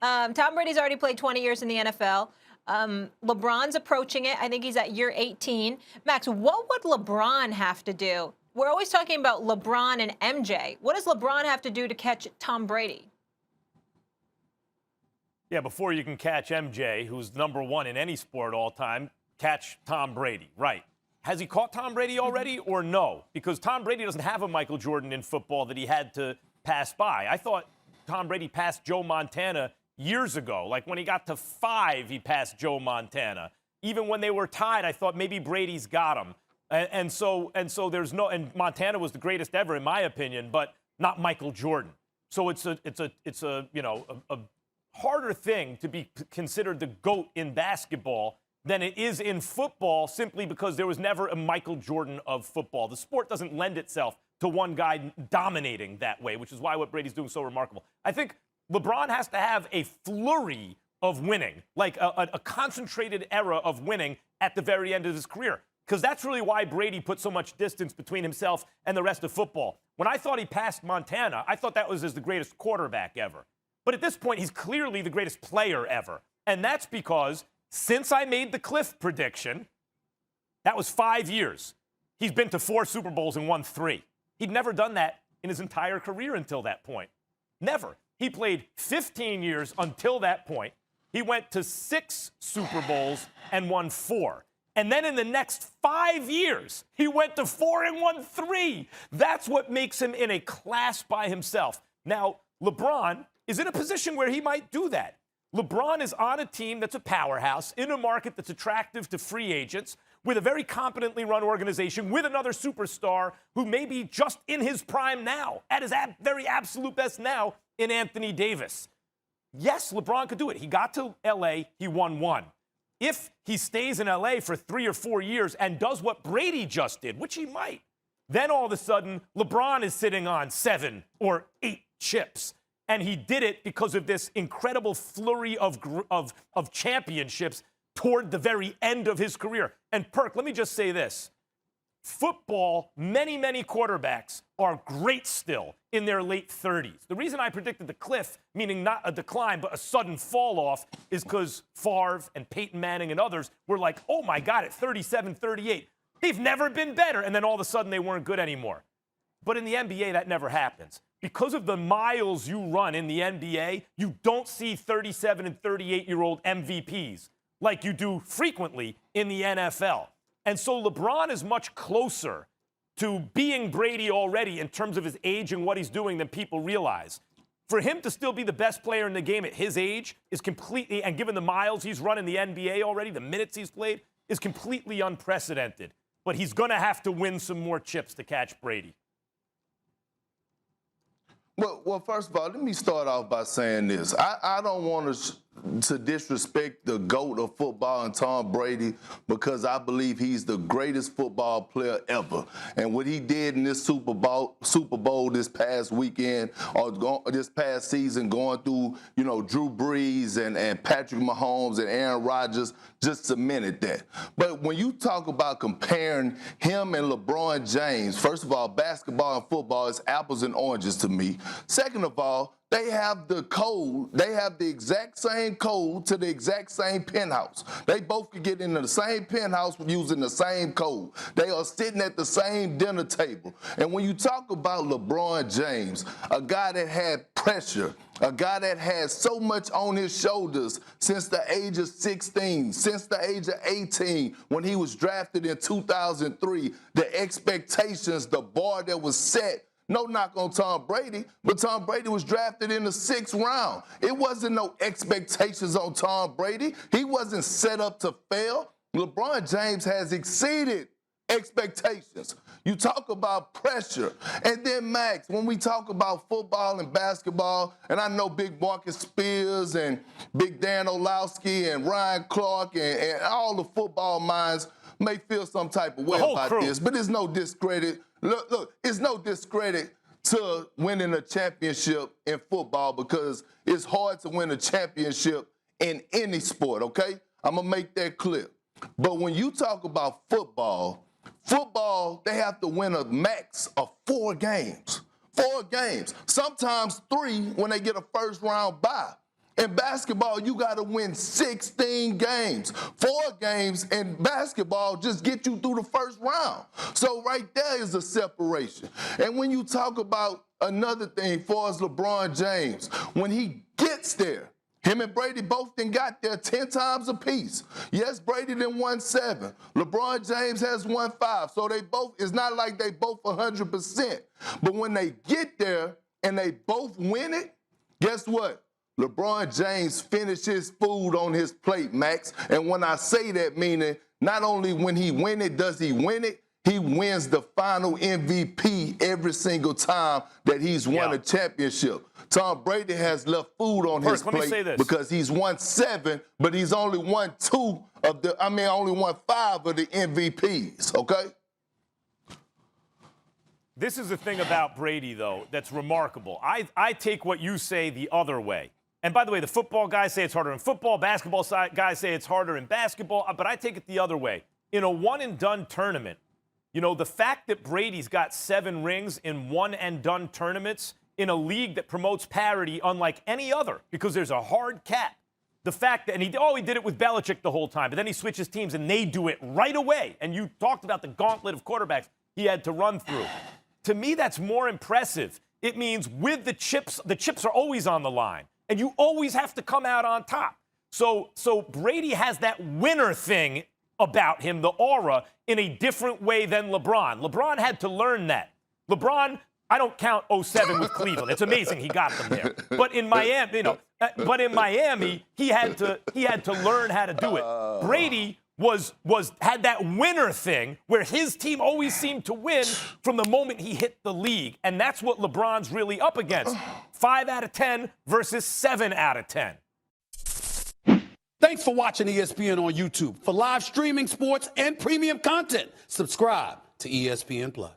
Tom Brady's already played 20 years in the NFL. LeBron's approaching it. I think he's at year 18. Max, what would LeBron have to do? We're always talking about LeBron and MJ. What does LeBron have to do to catch Tom Brady? Yeah, before you can catch MJ, who's number one in any sport all time, catch Tom Brady. Right. Has he caught Tom Brady already or no? Because Tom Brady doesn't have a Michael Jordan in football that he had to pass by. I thought Tom Brady passed Joe Montana years ago. Like when he got to 5, he passed Joe Montana. Even when they were tied, I thought maybe Brady's got him. And so there's no, and Montana was the greatest ever in my opinion, but not Michael Jordan. So it's a harder thing to be considered the GOAT in basketball than it is in football, simply because there was never a Michael Jordan of football. The sport doesn't lend itself to one guy dominating that way, which is why what Brady's doing is so remarkable. I think LeBron has to have a flurry of winning, like a concentrated era of winning at the very end of his career, because that's really why Brady put so much distance between himself and the rest of football. When I thought he passed Montana, I thought that was as the greatest quarterback ever. But at this point, he's clearly the greatest player ever. And that's because since I made the Cliff prediction, that was 5 years. He's been to 4 Super Bowls and won 3. He'd never done that in his entire career until that point. Never. He played 15 years until that point. He went to 6 Super Bowls and won 4. And then in the next 5 years, he went to 4 and won 3. That's what makes him in a class by himself. Now, LeBron is in a position where he might do that. LeBron is on a team that's a powerhouse, in a market that's attractive to free agents, with a very competently run organization, with another superstar who may be just in his prime now, at his very absolute best now, in Anthony Davis. Yes, LeBron could do it. He got to L.A., he won 1. If he stays in L.A. for 3 or 4 years and does what Brady just did, which he might, then all of a sudden, LeBron is sitting on 7 or 8 chips. And he did it because of this incredible flurry of championships toward the very end of his career. And, Perk, let me just say this. Football, many, many quarterbacks are great still in their late 30s. The reason I predicted the cliff, meaning not a decline, but a sudden fall off, is because Favre and Peyton Manning and others were like, oh, my God, at 37, 38. They've never been better. And then all of a sudden they weren't good anymore. But in the NBA, that never happens. Because of the miles you run in the NBA, you don't see 37 and 38-year-old MVPs like you do frequently in the NFL. And so LeBron is much closer to being Brady already in terms of his age and what he's doing than people realize. For him to still be the best player in the game at his age is completely, and given the miles he's run in the NBA already, the minutes he's played, is completely unprecedented. But he's going to have to win some more chips to catch Brady. Well, first of all, let me start off by saying this. I don't want to disrespect the GOAT of football and Tom Brady, because I believe he's the greatest football player ever. And what he did in this Super Bowl this past weekend, or this past season, going through, Drew Brees and Patrick Mahomes and Aaron Rodgers, just cemented that. But when you talk about comparing him and LeBron James, first of all, basketball and football is apples and oranges to me. Second of all, they have the code. They have the exact same code to the exact same penthouse. They both could get into the same penthouse using the same code. They are sitting at the same dinner table. And when you talk about LeBron James, a guy that had pressure, a guy that had so much on his shoulders since the age of 16, since the age of 18, when he was drafted in 2003, the expectations, the bar that was set. No knock on Tom Brady, but Tom Brady was drafted in the 6th round. It wasn't no expectations on Tom Brady. He wasn't set up to fail. LeBron James has exceeded expectations. You talk about pressure. And then, Max, when we talk about football and basketball, and I know Big Marcus Spears and Big Dan Orlowski and Ryan Clark and all the football minds may feel some type of way about this, but it's no discredit. Look, it's no discredit to winning a championship in football, because it's hard to win a championship in any sport, okay? I'm going to make that clear. But when you talk about football, they have to win a max of 4 games. 4 games. Sometimes 3 when they get a first-round bye. In basketball, you got to win 16 games. 4 games in basketball just get you through the first round. So right there is a separation. And when you talk about another thing, for as LeBron James, when he gets there, him and Brady both then got there 10 times apiece. Yes, Brady then won 7. LeBron James has won 5. So they both, it's not like they both 100%. But when they get there and they both win it, guess what? LeBron James finishes food on his plate, Max. And when I say that, meaning not only when he win it, does he win it, he wins the final MVP every single time that he's won a championship. Tom Brady has left food on his plate because he's won 7, but he's only won 5 of the MVPs, okay? This is the thing about Brady, though, that's remarkable. I take what you say the other way. And by the way, the football guys say it's harder in football, basketball guys say it's harder in basketball, but I take it the other way. In a one-and-done tournament, you know, the fact that Brady's got 7 rings in one-and-done tournaments in a league that promotes parity unlike any other, because there's a hard cap. The fact that, and he did it with Belichick the whole time, but then he switches teams and they do it right away. And you talked about the gauntlet of quarterbacks he had to run through. To me, that's more impressive. It means with the chips are always on the line, and you always have to come out on top. So Brady has that winner thing about him, the aura, in a different way than LeBron. LeBron had to learn that. LeBron, I don't count 07 with Cleveland. It's amazing he got them there. But in Miami, he had to learn how to do it. Brady had that winner thing where his team always seemed to win from the moment he hit the league. And that's what LeBron's really up against. 5 out of 10 versus 7 out of 10. Thanks for watching ESPN on YouTube. For live streaming, sports, and premium content, subscribe to ESPN+.